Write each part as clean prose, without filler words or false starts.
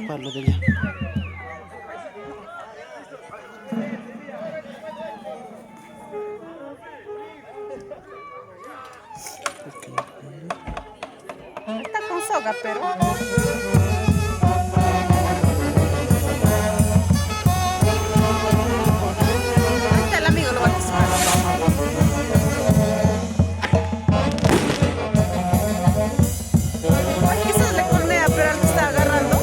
palo de allá. Está con soga, pero... Ahorita el amigo lo va a buscar. Ay, quizás le cornea, pero él está agarrando.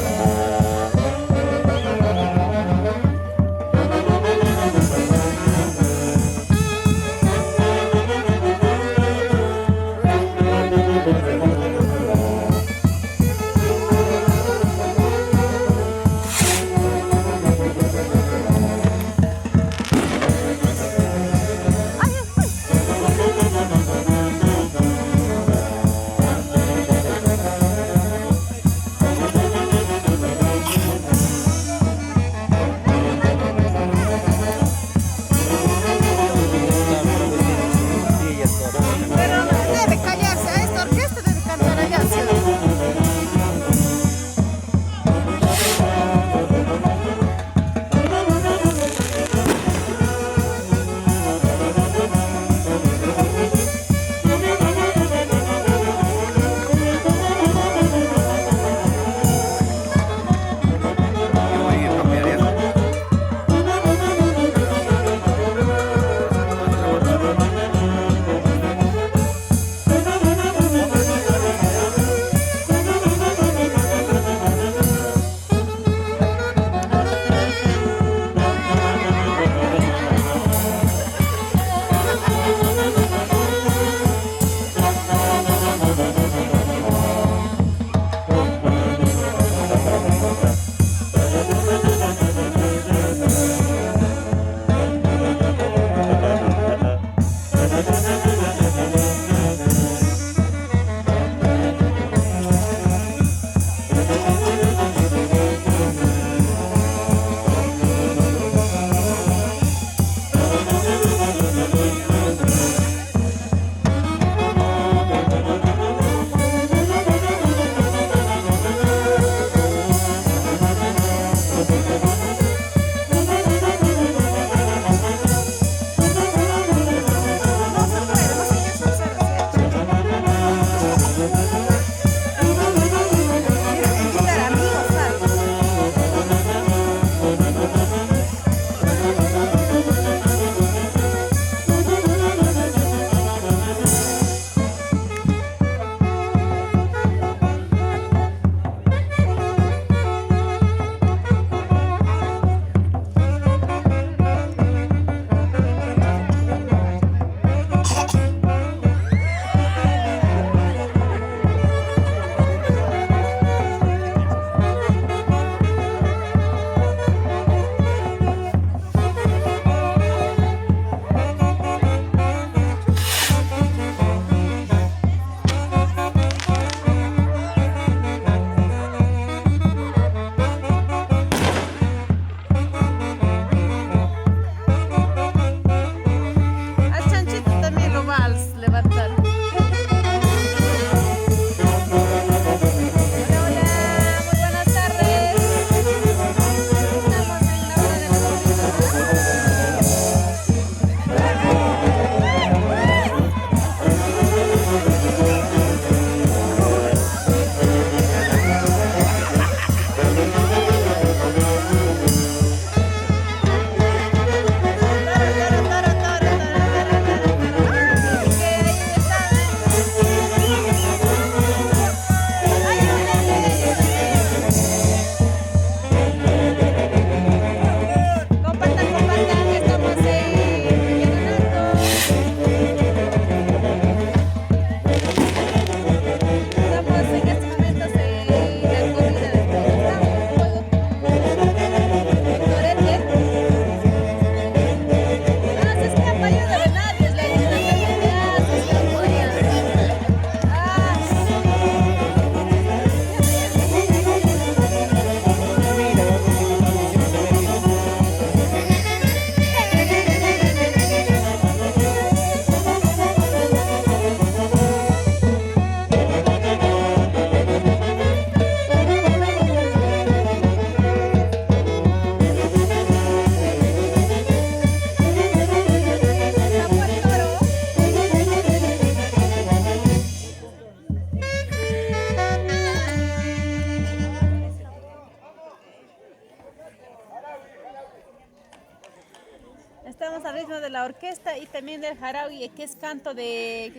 ritmo de la orquesta y también del jarawi, que es canto de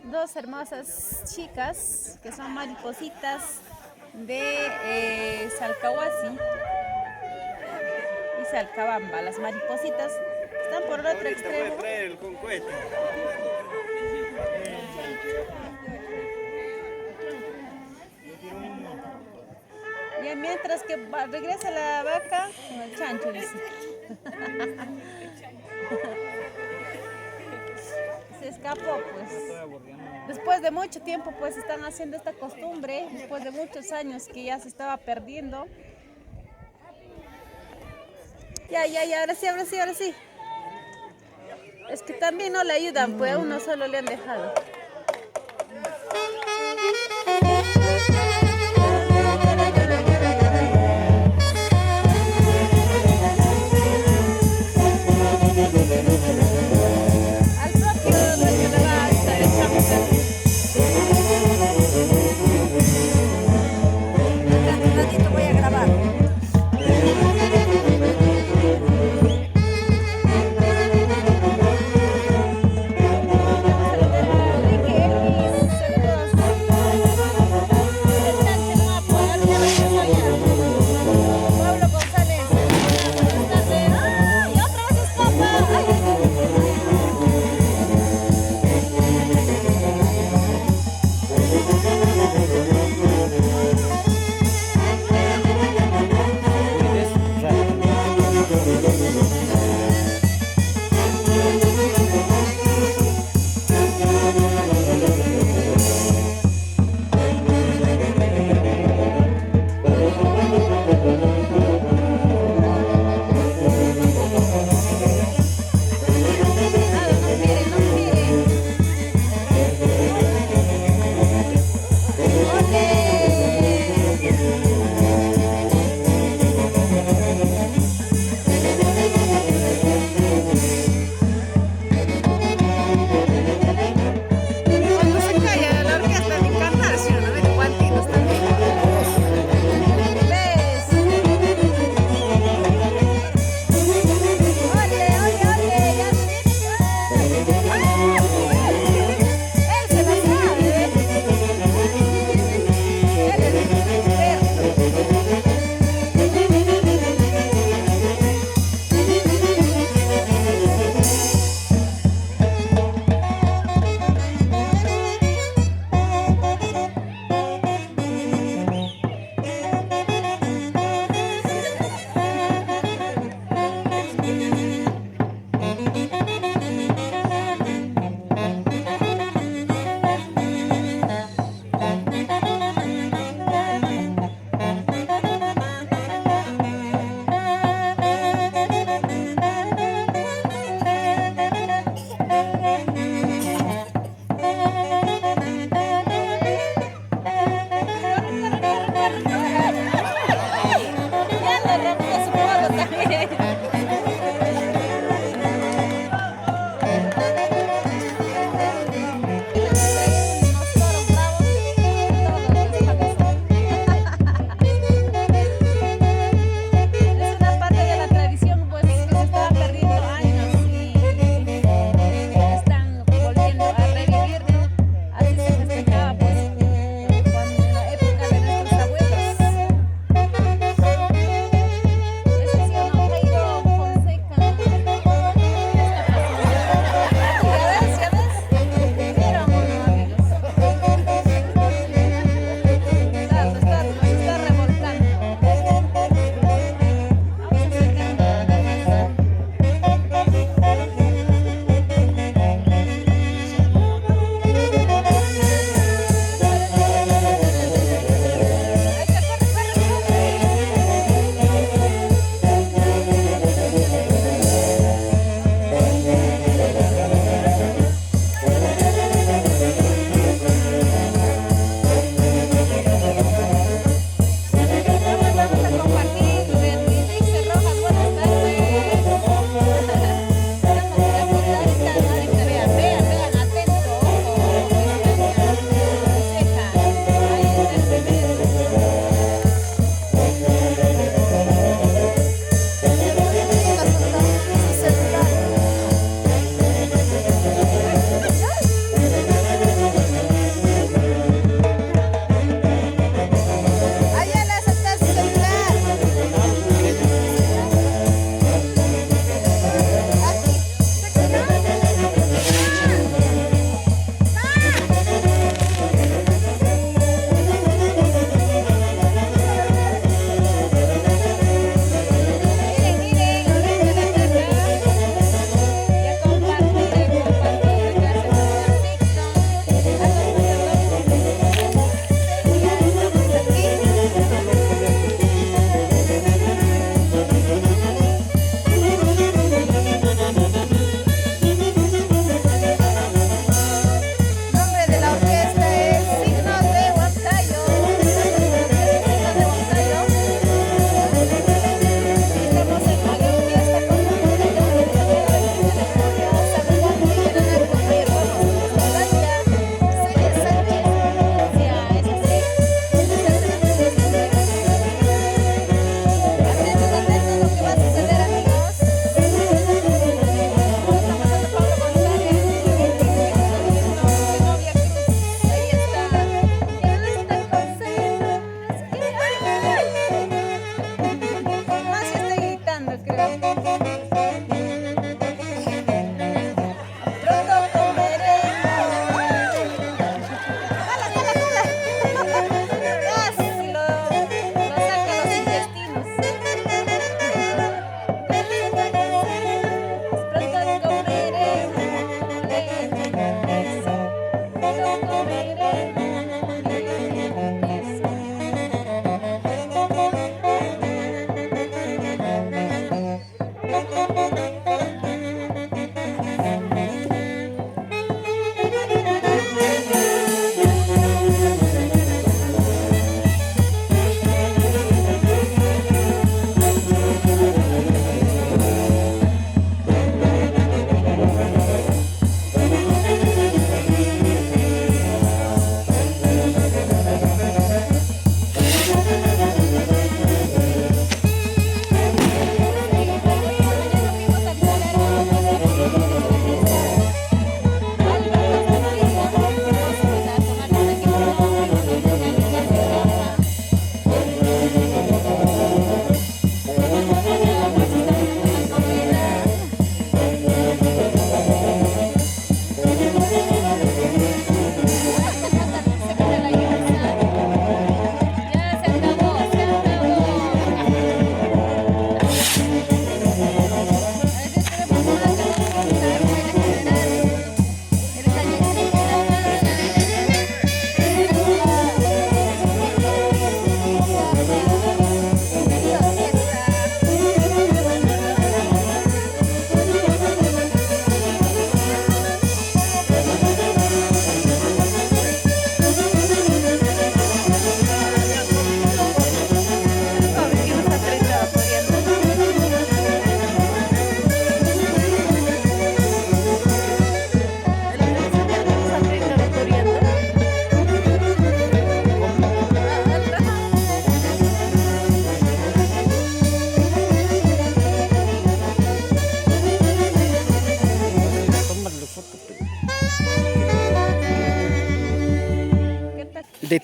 dos hermosas chicas que son maripositas de Salcahuasi y Salcabamba. Las maripositas están por el otro extremo. Voy a traer el concueto. Y mientras que regresa la vaca con el chancho, dice. Se escapó, pues. Después de mucho tiempo, pues están haciendo esta costumbre, después de muchos años que ya se estaba perdiendo. Ya, ahora sí, ahora sí, ahora sí. Es que también no le ayudan, pues a uno solo le han dejado. Al propio dueño le va a avisar el chamo. Un ratito voy a grabar. Vamos a ver el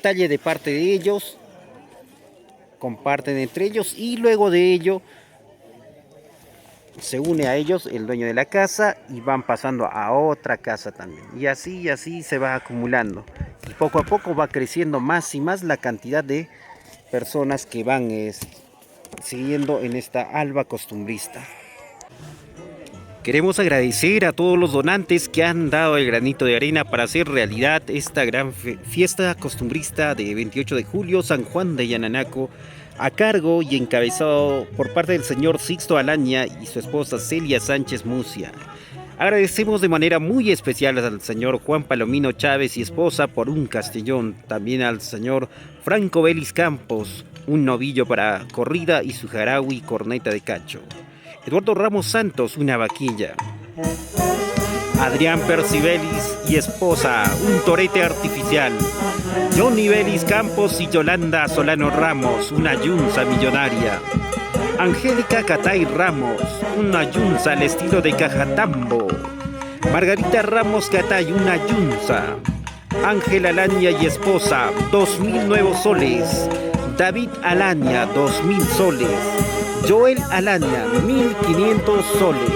detalle de parte de ellos, comparten entre ellos y luego de ello se une a ellos el dueño de la casa y van pasando a otra casa también. Y así se va acumulando. Y poco a poco va creciendo más y más la cantidad de personas que van siguiendo en esta alba costumbrista. Queremos agradecer a todos los donantes que han dado el granito de arena para hacer realidad esta gran fiesta costumbrista de 28 de julio, San Juan de Yananaco, a cargo y encabezado por parte del señor Sixto Alaña y su esposa Celia Sánchez Mucia. Agradecemos de manera muy especial al señor Juan Palomino Chávez y esposa por un castellón, también al señor Franco Vélez Campos, un novillo para corrida y su jaraui y corneta de cacho. Eduardo Ramos Santos, una vaquilla. Adrián Percibelis y esposa, un torete artificial. Johnny Vélez Campos y Yolanda Solano Ramos, una yunza millonaria. Angélica Catay Ramos, una yunza al estilo de Cajatambo. Margarita Ramos Catay, una yunza. Ángel Alaña y esposa, 2.000 nuevos soles. David Alaña, 2.000 soles. Joel Alaña, 1.500 soles.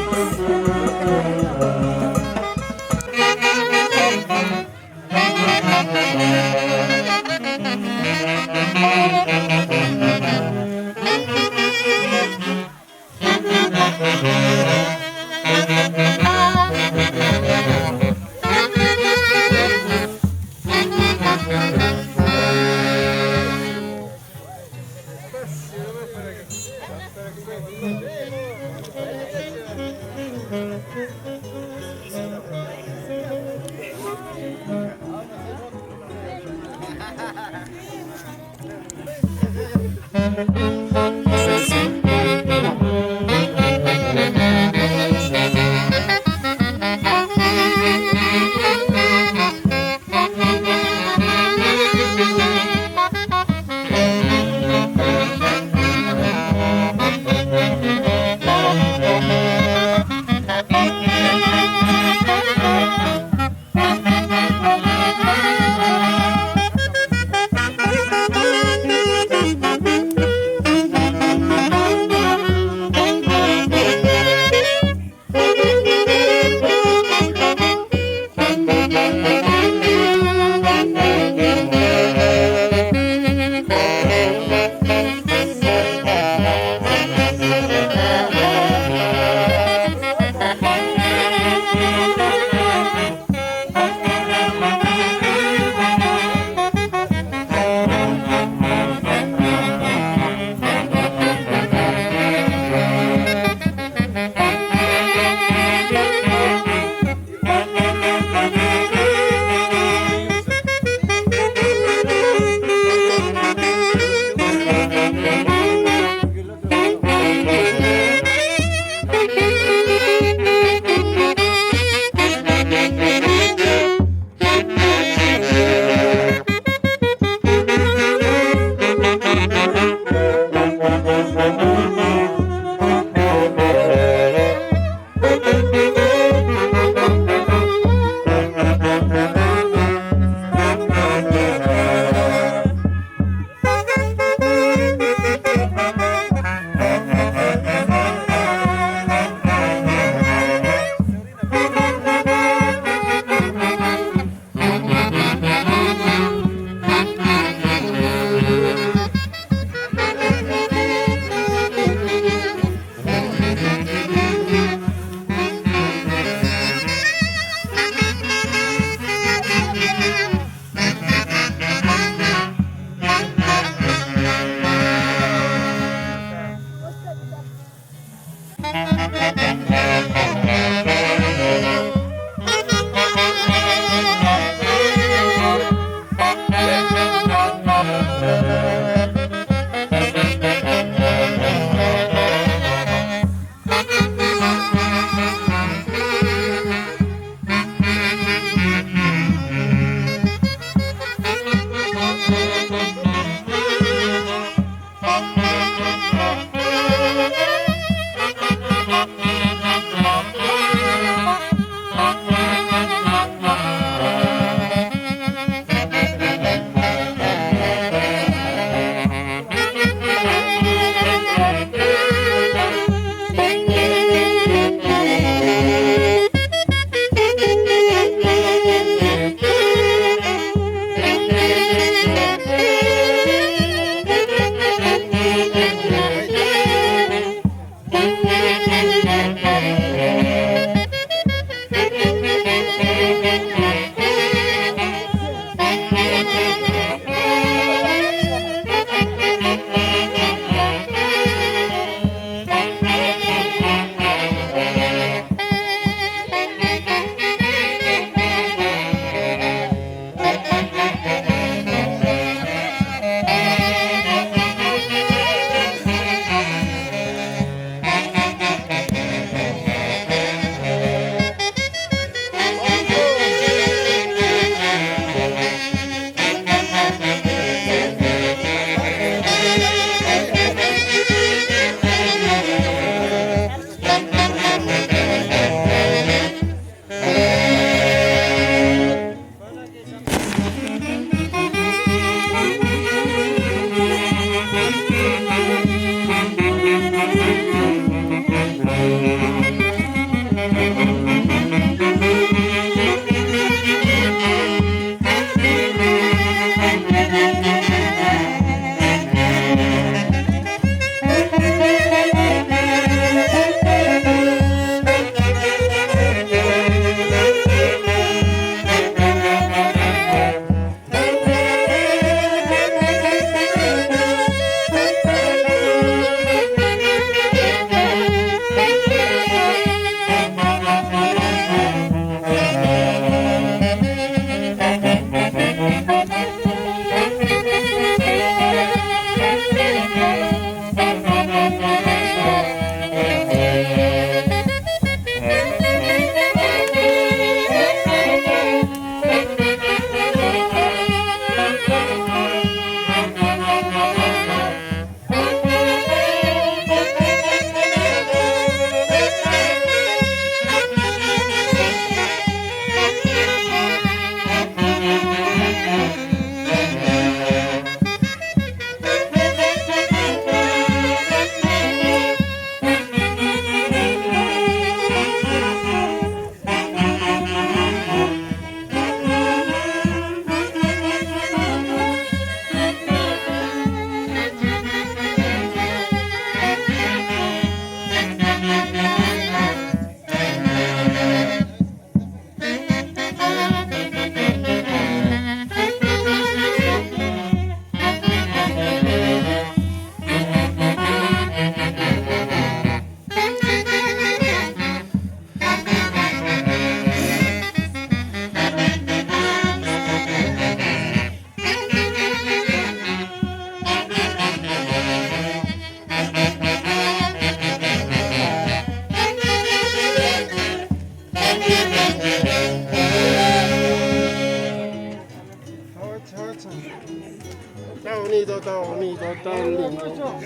está bonito, está lindo.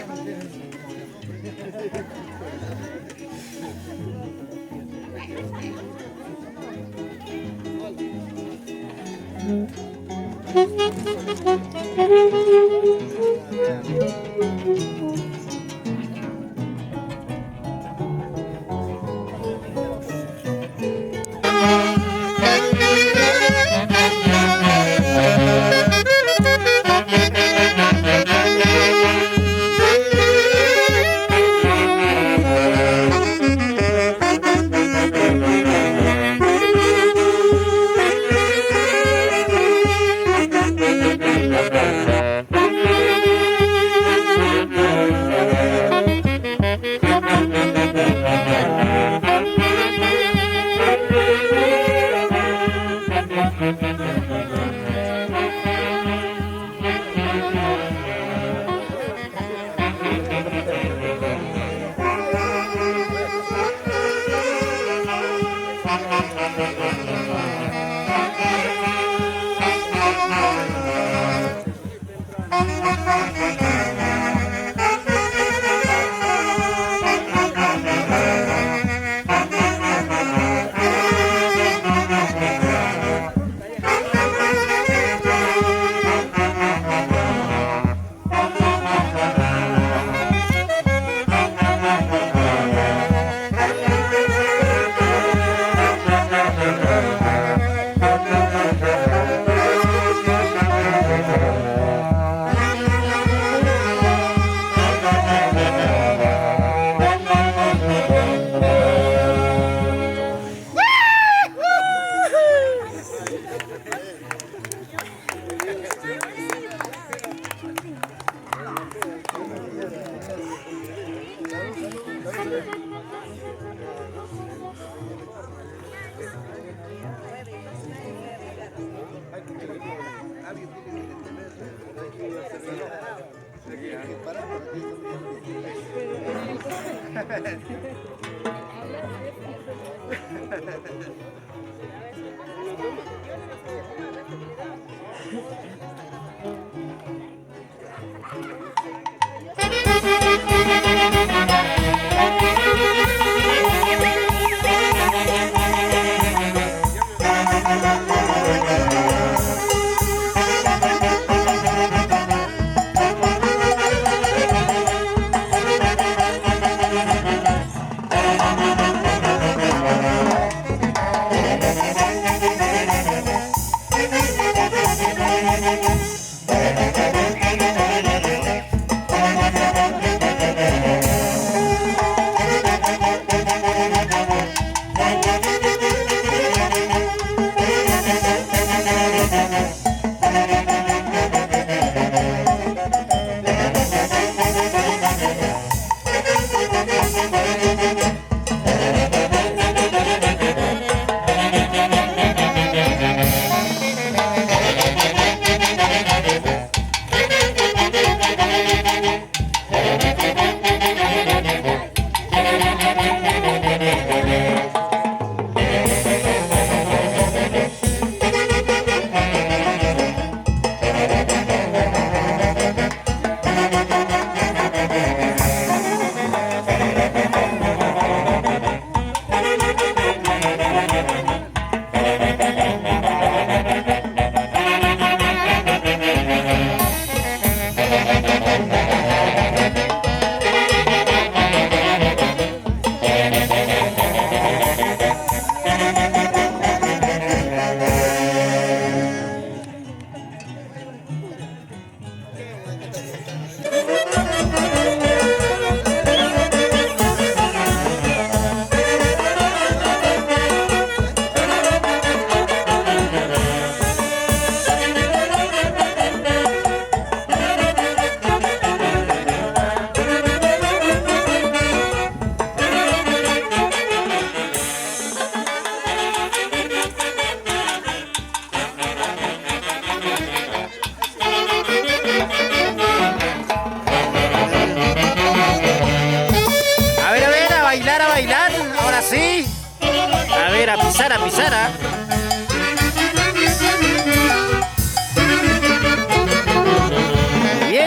pisar, a pisar, ¿ah?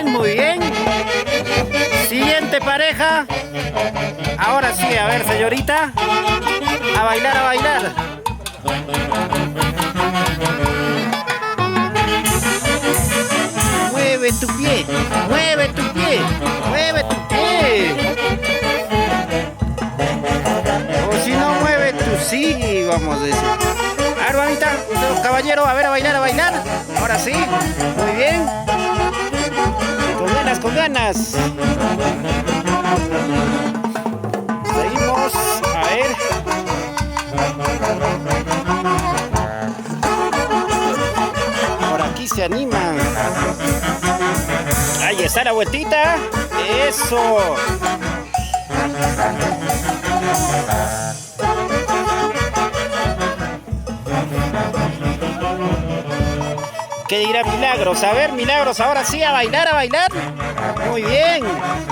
Muy pareja. Ahora sí, a ver, señorita. A bailar, a bailar. Mueve tu pie, mueve tu pie, mueve tu pie. O si no mueve tu sí, vamos a decir. A ver, mamita, caballero, a ver, a bailar, a bailar. Ahora sí, muy bien. Con ganas, con ganas. Seguimos, a ver. Por aquí se animan. Ahí está la vueltita. Eso. ¿Qué dirá Milagros? A ver, Milagros, ahora sí, a bailar, a bailar. Muy bien.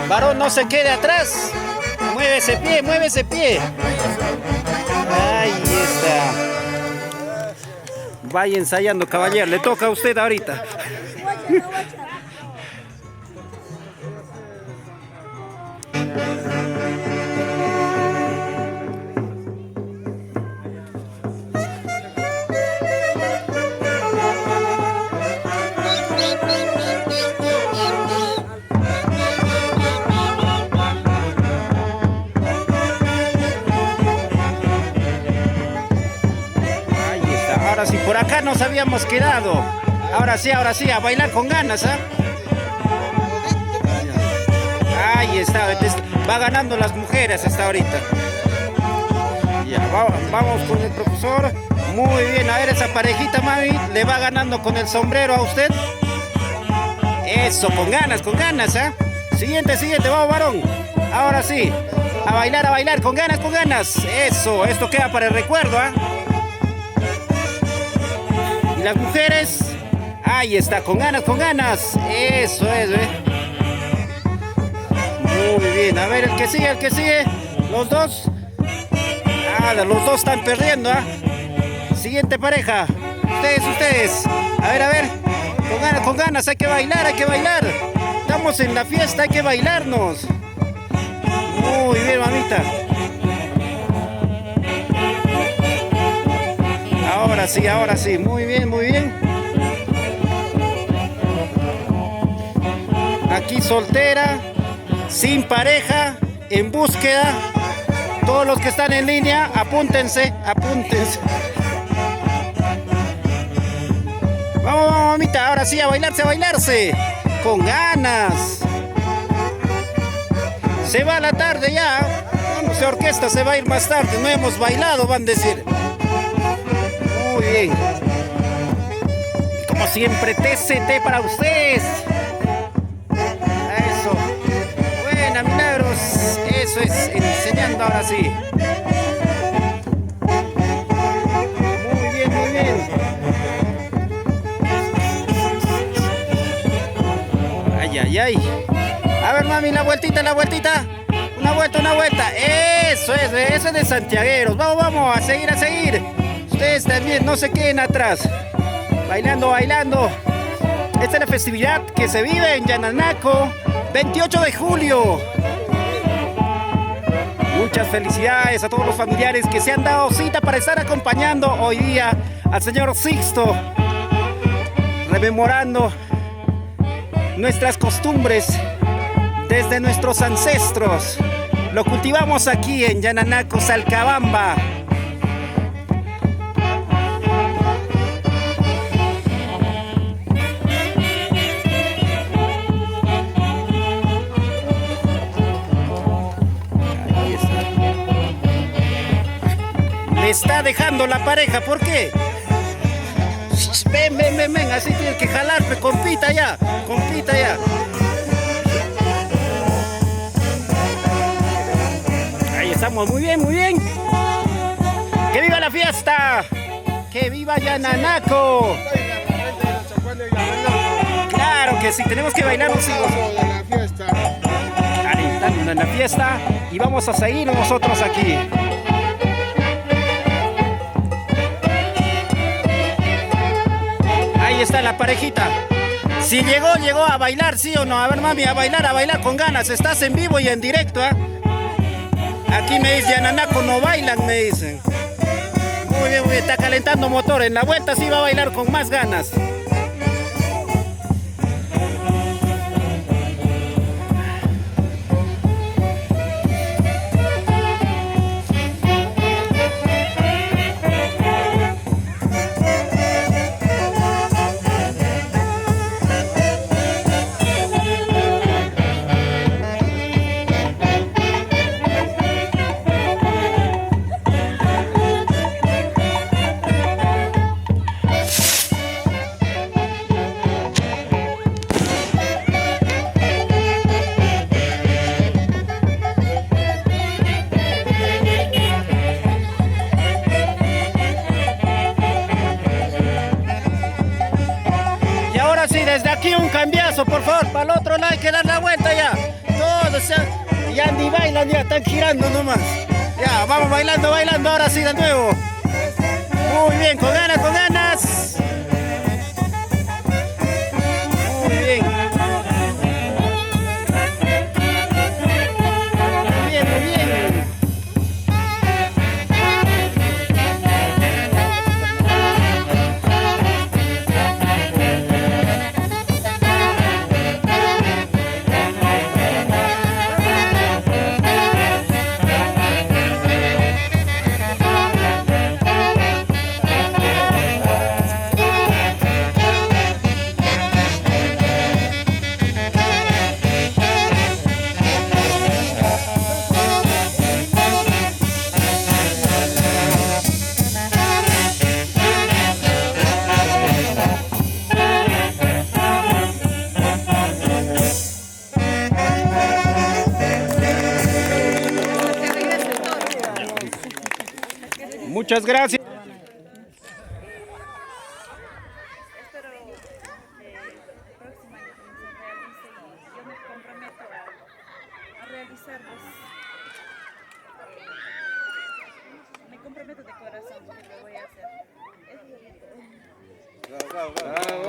Varón, no se quede atrás. Mueve ese pie, mueve ese pie. Ahí está. Vaya ensayando, caballero. Le toca a usted ahorita. Ahora sí, por acá nos habíamos quedado. Ahora sí, a bailar con ganas, ¿ah? Ahí está, va ganando las mujeres hasta ahorita. Ya, vamos con el profesor. Muy bien, a ver esa parejita, mami, le va ganando con el sombrero a usted. Eso, con ganas, ¿ah? Siguiente, vamos, varón. Ahora sí, a bailar, con ganas. Eso, esto queda para el recuerdo, ¿ah? Y las mujeres, ahí está, con ganas. Eso es, Muy bien, a ver, el que sigue. Los dos. Los dos están perdiendo, ¿ah? Siguiente pareja. Ustedes. A ver. Con ganas, hay que bailar. Estamos en la fiesta, hay que bailarnos. Muy bien, mamita. Ahora sí, muy bien. Aquí soltera, sin pareja, en búsqueda. Todos los que están en línea, apúntense. Vamos, mamita, ahora sí, a bailarse. Con ganas. Se va la tarde ya. No sé, orquesta se va a ir más tarde. No hemos bailado, van a decir. Muy bien. Y como siempre, TCT para ustedes. Eso. Buena, Milagros. Eso es, enseñando ahora sí. Muy bien. Ay. A ver, mami, la vueltita. Una vuelta. Eso es de santiagueros. Vamos, a seguir. Ustedes también, no se queden atrás. Bailando. Esta es la festividad que se vive en Yananaco, 28 de julio. Muchas felicidades a todos los familiares que se han dado cita para estar acompañando hoy día al señor Sixto, rememorando nuestras costumbres desde nuestros ancestros. Lo cultivamos aquí en Yananaco, Salcabamba. Le está dejando la pareja, ¿por qué? Ven, así tienes que jalarme, compita ya. Ahí estamos, muy bien. ¡Que viva la fiesta! ¡Que viva Yananaco! Claro que sí, tenemos que bailar un sigo. Están en la fiesta y vamos a seguir nosotros aquí. Ahí está la parejita. Si llegó, llegó a bailar, ¿sí o no? A ver, mami, a bailar con ganas. Estás en vivo y en directo, ¿ah? Aquí me dice, Yananaco no bailan, me dicen. Muy bien, está calentando motor. En la vuelta sí va a bailar con más ganas. Desde aquí un cambiazo, por favor, para el otro lado hay que dar la vuelta ya. Todos ya ni bailan, ya están girando nomás. Ya, vamos bailando, ahora sí de nuevo. Muy bien, con ganas, con ganas. Muy bien. Muy bien, muy bien. Muchas gracias. Espero próximo año que se realice y yo me comprometo a realizarlos. Me comprometo de corazón que lo voy a hacer. Bravo, bravo.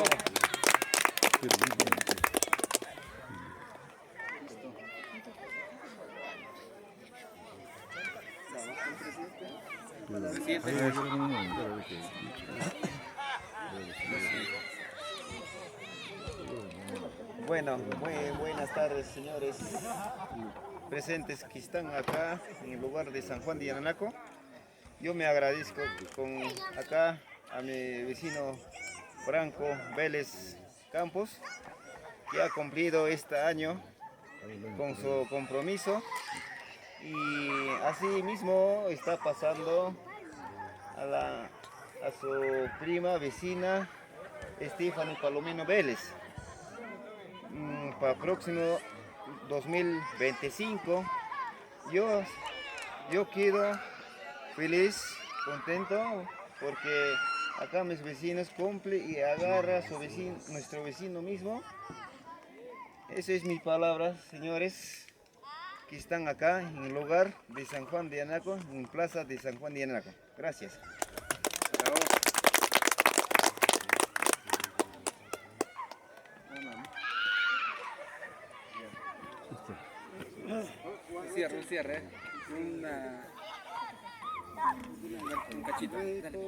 Bueno, muy buenas tardes, señores presentes que están acá en el lugar de San Juan de Yananaco. Yo me agradezco con acá a mi vecino Franco Vélez Campos, que ha cumplido este año con su compromiso, y así mismo está pasando a su prima vecina Stephanie Palomino Vélez. Para el próximo 2025 yo quedo feliz, contento, porque acá mis vecinos cumplen y agarra a su vecino, nuestro vecino mismo. Esa es mi palabra, señores, que están acá en el lugar de San Juan de Yananaco, en plaza de San Juan de Yananaco. Gracias. Cierre. Un cachito. Dale.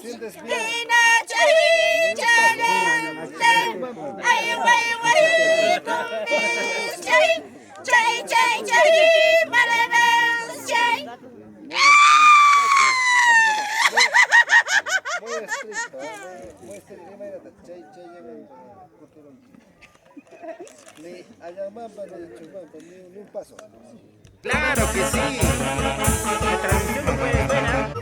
Sientes bien. Ni un paso. Claro que sí. La transmisión no puede buena.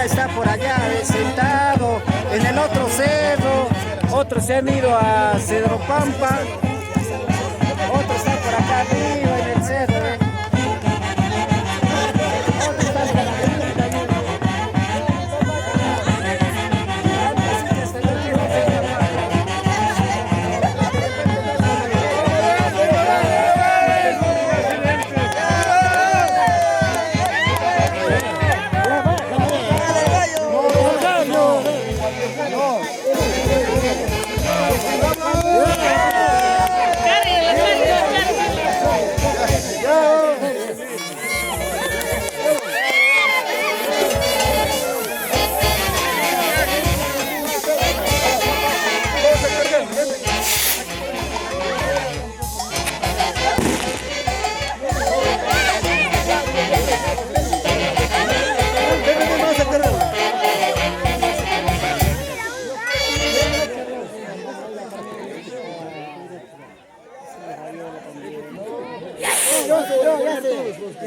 mayoría está por allá sentado en el otro cerro, otros se han ido a Cedro Pampa, otros están por acá arriba en el cerro. Otros están por acá arriba también.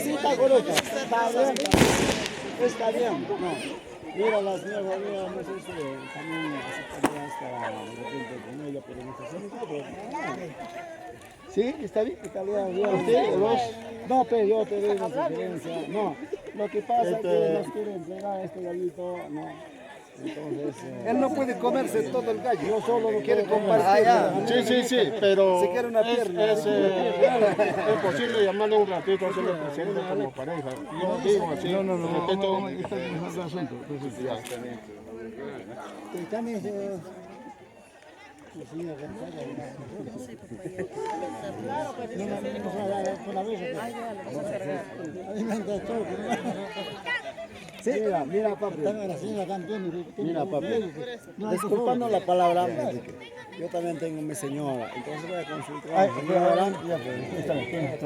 Sí, está correcto. Está bien. No. Mira las nuevas, mira, no sé si también aceptarías para de repente con ella, pero no sé si sí, está bien, está bien. ¿Usted, vos? No, pero yo te doy una sugerencia. No, lo que pasa es que nos quiere entregar este gallito, no. Entonces, él no puede comerse todo el gallo. Yo solo lo quiere puedo compartir. Sí, pero se quiere una pierna. Es posible llamarle un ratito, hacerle presente como pareja. Yo digo así, respeto. Está en el asunto. También sí, mira papi, mira papi, disculpando la palabra, yo también tengo mi señora, entonces voy a consultar,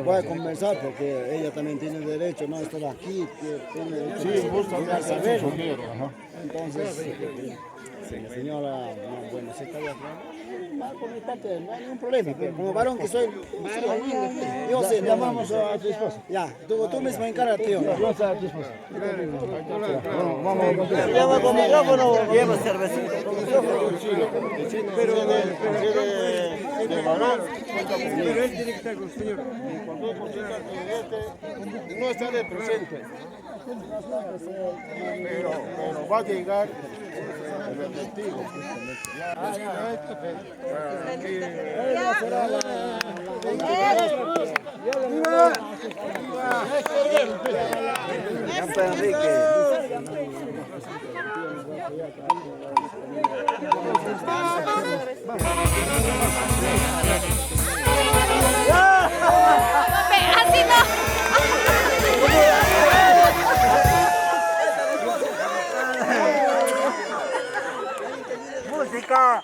voy a conversar porque ella también tiene derecho, no estar aquí, tiene derecho. Sí, justo, saber. Entonces, la señora, no, bueno, si está de acuerdo, por mi parte no hay ningún problema, pero como varón que soy, yo sé, Llamamos a tu esposa. ya, tú mismo encárgate, tío. Vamos a tu esposa. vamos. Lleva con micrófono, lleva cervecita. Pero de valor, Pero él tiene que estar con el señor. no está de presente. Pero va a llegar el testigo. Así no. Música.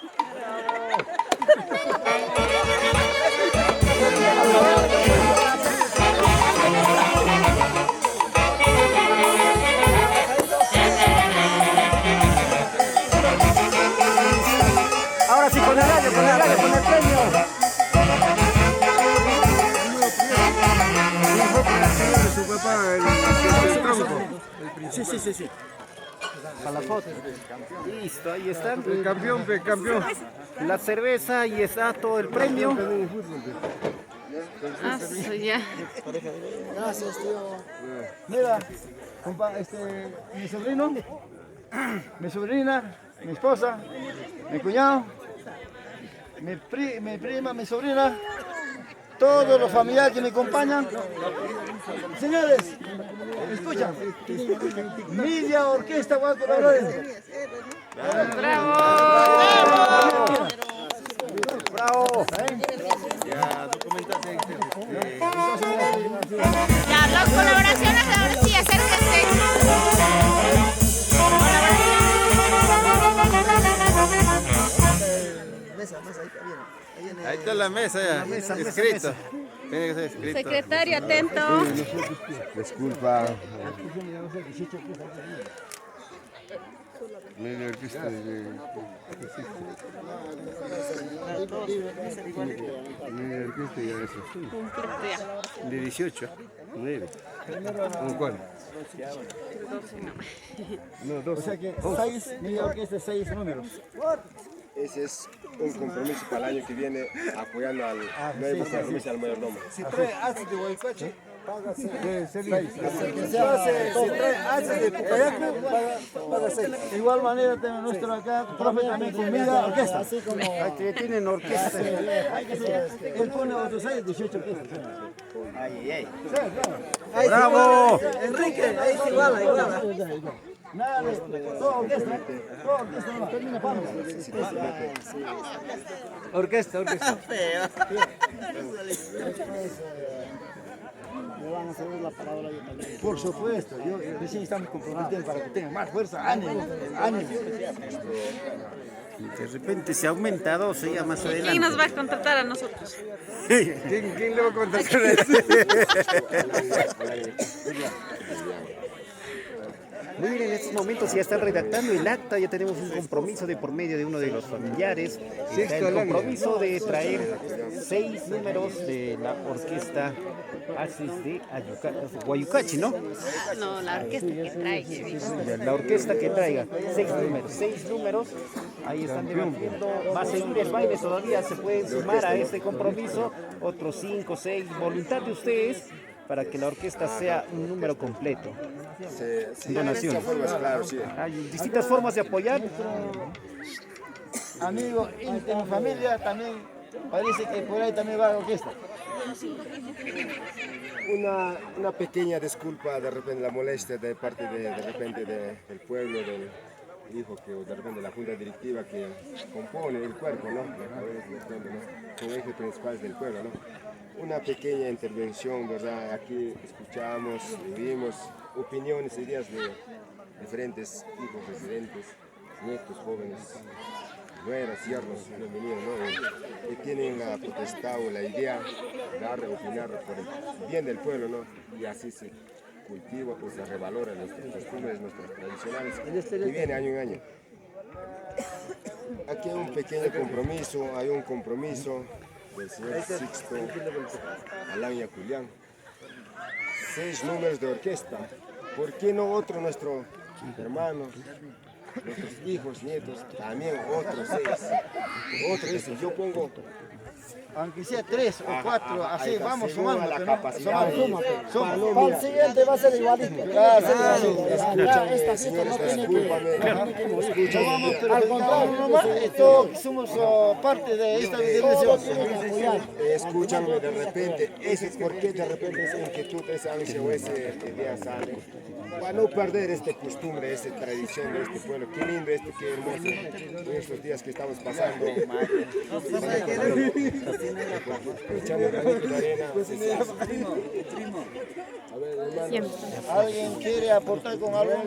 Ahora sí, con el premio. Su papá, el tronco. Sí. Para la foto. Listo, ahí están. El campeón. La cerveza, ahí está todo el premio. Ya. Gracias, tío. Mira, compa, mi sobrino, mi sobrina, mi esposa, mi cuñado, mi prima, mi sobrina, todos los familiares que me acompañan. Señores, escuchan. Media orquesta va a colaborar. Bravo. Ya, documentaste. Ya, las colaboraciones ahora sí, acérquense. Ahí está la mesa ya, escrito. Tiene que ser escrito. Secretario, atento. Disculpa. Media orquesta de... Media orquesta y eso. De 18. 9. ¿Con cuál? No, 12. O sea que 6, media orquesta, 6 números. Ese es un compromiso para el año que viene apoyando al nuevo compromiso al mayordomo. Si trae haces de Huaycache, paga 6. Si trae haces de Pucayacu, paga 6. De igual manera tenemos nuestro acá, profe también con media orquesta. Así como que tienen orquesta. Él pone otros 6, 18 orquestas. Ay. ¡Bravo! Enrique, ahí se iguala. Nada de toda orquesta no, termina Pablo. Orquesta. Me van a ceder la palabra yo también. Por supuesto, yo recién estamos comprometiendo para que tengan más fuerza, ánimo. De repente se aumenta a 12 ya más adelante. ¿Quién nos va a contratar a nosotros? ¿Quién le va a contratar a ese? Muy bien, en estos momentos ya están redactando el acta, ya tenemos un compromiso de por medio de uno de los familiares. Está el compromiso de traer 6 números de la orquesta Asis de Guayucachi, ¿no? No, la orquesta que trae. La orquesta que traiga 6 números, ahí están debatiendo. Va a seguir el baile todavía, se pueden sumar a este compromiso, otros 5, 6, voluntad de ustedes, para que la orquesta sea un número completo. Donaciones. Claro, sí. Hay distintas formas de apoyar. Amigo, íntimo, familia, también parece que por ahí también va la orquesta. Una pequeña disculpa, de repente la molestia de parte del pueblo, del hijo que de repente la junta directiva que compone el cuerpo, ¿no? Como eje principal del pueblo, ¿no? Una pequeña intervención, ¿verdad? Aquí escuchamos, vivimos opiniones, ideas de diferentes hijos, residentes, nietos, jóvenes, nueras, yernos, bienvenidos, ¿no? Que tienen la potestad o la idea de dar, opinar por el bien del pueblo, ¿no? Y así se cultiva, pues se revalora nuestras costumbres, nuestras tradicionales, que viene año en año. Aquí hay un compromiso del señor Sixto Alán Yaculián. 6 números de orquesta. ¿Por qué no otro nuestro hermano, nuestros hijos, nietos, también otros 6? Otro dice, yo pongo... Aunque sea 3 o 4, así ahí vamos según sumando. la capacidad Sumamos. Para el siguiente va a ser igualito. Escúchame, señores, discúlpame. Al contrario, nomás, todos somos parte de esta dirección. Escúchame, de repente, ¿por qué de repente esa inquietud, esa ansia o ese idea sale? Para no perder esta costumbre, esta tradición de este pueblo. Qué lindo esto, qué hermoso en estos días que estamos pasando. Echando granito de arena. ¿Alguien quiere aportar con algo?